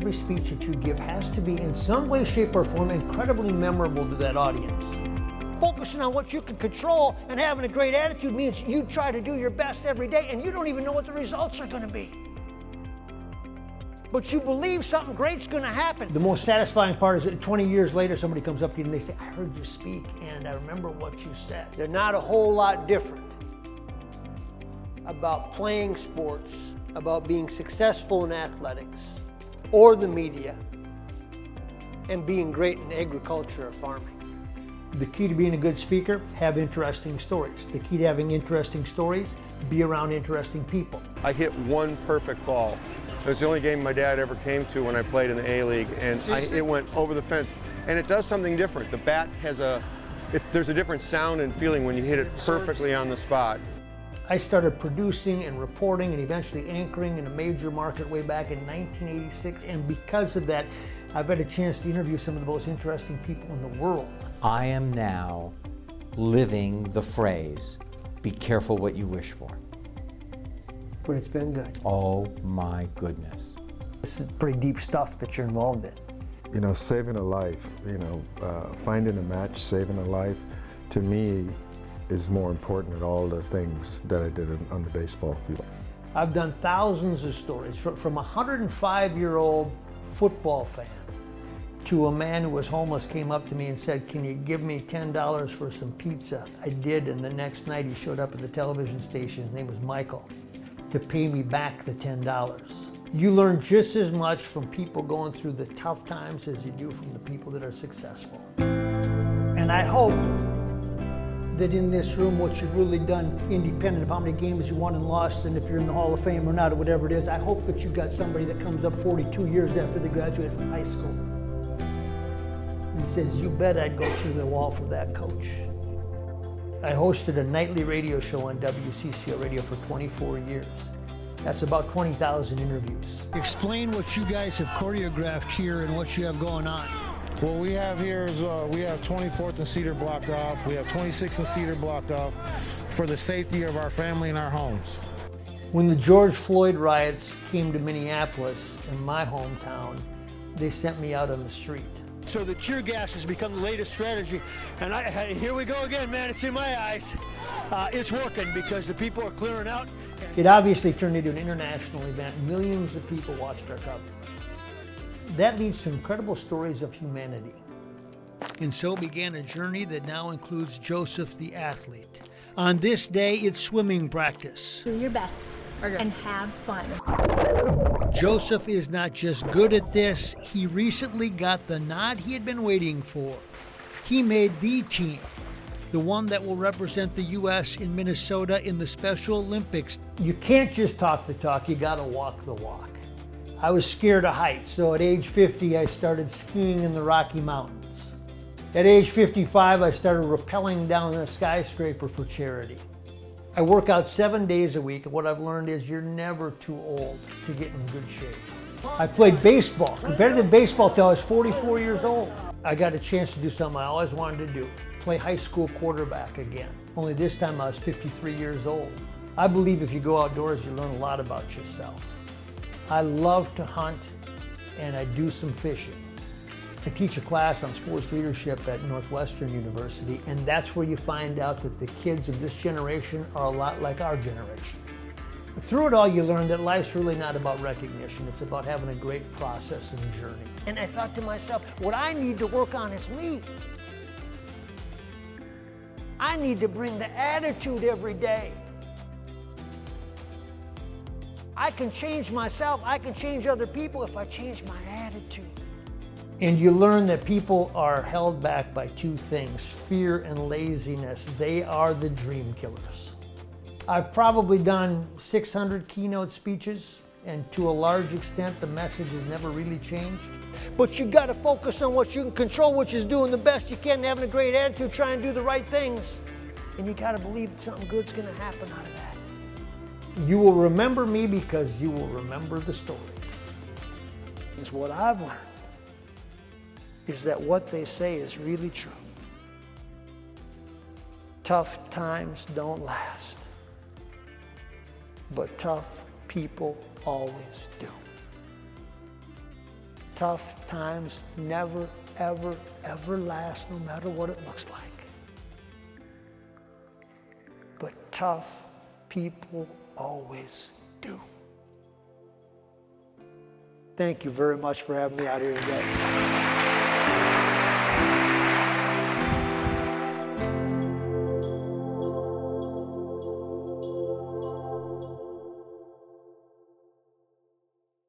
every speech that you give has to be in some way, shape, or form incredibly memorable to that audience. Focusing on what you can control and having a great attitude means you try to do your best every day and you don't even know what the results are going to be. But you believe something great's going to happen. The most satisfying part is that 20 years later, somebody comes up to you and they say, I heard you speak and I remember what you said. They're not a whole lot different about playing sports, about being successful in athletics, or the media, and being great in agriculture or farming. The key to being a good speaker, have interesting stories. The key to having interesting stories, be around interesting people. I hit one perfect ball. It was the only game my dad ever came to when I played in the A-League, and it went over the fence. And it does something different. The bat has there's a different sound and feeling when you hit it perfectly on the spot. I started producing and reporting and eventually anchoring in a major market way back in 1986. And because of that, I've had a chance to interview some of the most interesting people in the world. I am now living the phrase, be careful what you wish for. But it's been good. Oh my goodness. This is pretty deep stuff that you're involved in. You know, saving a life, finding a match, saving a life, to me, is more important than all the things that I did on the baseball field. I've done thousands of stories, from a 105-year-old football fan to a man who was homeless came up to me and said, can you give me $10 for some pizza? I did, and the next night he showed up at the television station, his name was Michael, to pay me back the $10. You learn just as much from people going through the tough times as you do from the people that are successful. And I hope that in this room, what you've really done, independent of how many games you won and lost, and if you're in the Hall of Fame or not, or whatever it is, I hope that you've got somebody that comes up 42 years after they graduate from high school and says, you bet I'd go through the wall for that coach. I hosted a nightly radio show on WCCO Radio for 24 years. That's about 20,000 interviews. Explain what you guys have choreographed here and what you have going on. What we have here is we have 24th and Cedar blocked off. We have 26th and Cedar blocked off for the safety of our family and our homes. When the George Floyd riots came to Minneapolis, in my hometown, they sent me out on the street. So the tear gas has become the latest strategy. And here we go again, man, it's in my eyes. It's working because the people are clearing out. It obviously turned into an international event. Millions of people watched our coverage. That leads to incredible stories of humanity. And so began a journey that now includes Joseph the athlete. On this day, it's swimming practice. Do your best and have fun. Joseph is not just good at this, he recently got the nod he had been waiting for. He made the team, the one that will represent the U.S. in Minnesota in the Special Olympics. You can't just talk the talk, you gotta walk the walk. I was scared of heights, so at age 50, I started skiing in the Rocky Mountains. At age 55, I started rappelling down a skyscraper for charity. I work out 7 days a week, and what I've learned is you're never too old to get in good shape. I played baseball, competitive baseball till I was 44 years old. I got a chance to do something I always wanted to do, play high school quarterback again. Only this time I was 53 years old. I believe if you go outdoors, you learn a lot about yourself. I love to hunt, and I do some fishing. I teach a class on sports leadership at Northwestern University, and that's where you find out that the kids of this generation are a lot like our generation. Through it all, you learn that life's really not about recognition. It's about having a great process and journey. And I thought to myself, what I need to work on is me. I need to bring the attitude every day. I can change myself, I can change other people if I change my attitude. And you learn that people are held back by two things, fear and laziness. They are the dream killers. I've probably done 600 keynote speeches, and to a large extent, the message has never really changed. But you gotta focus on what you can control, which is doing the best you can, having a great attitude, trying to do the right things. And you gotta believe that something good's gonna happen out of that. You will remember me because you will remember the stories. It's what I've learned is that what they say is really true. Tough times don't last, but tough people always do. tough times never, ever, ever last, no matter what it looks like. But tough people always do. Thank you very much for having me out here today.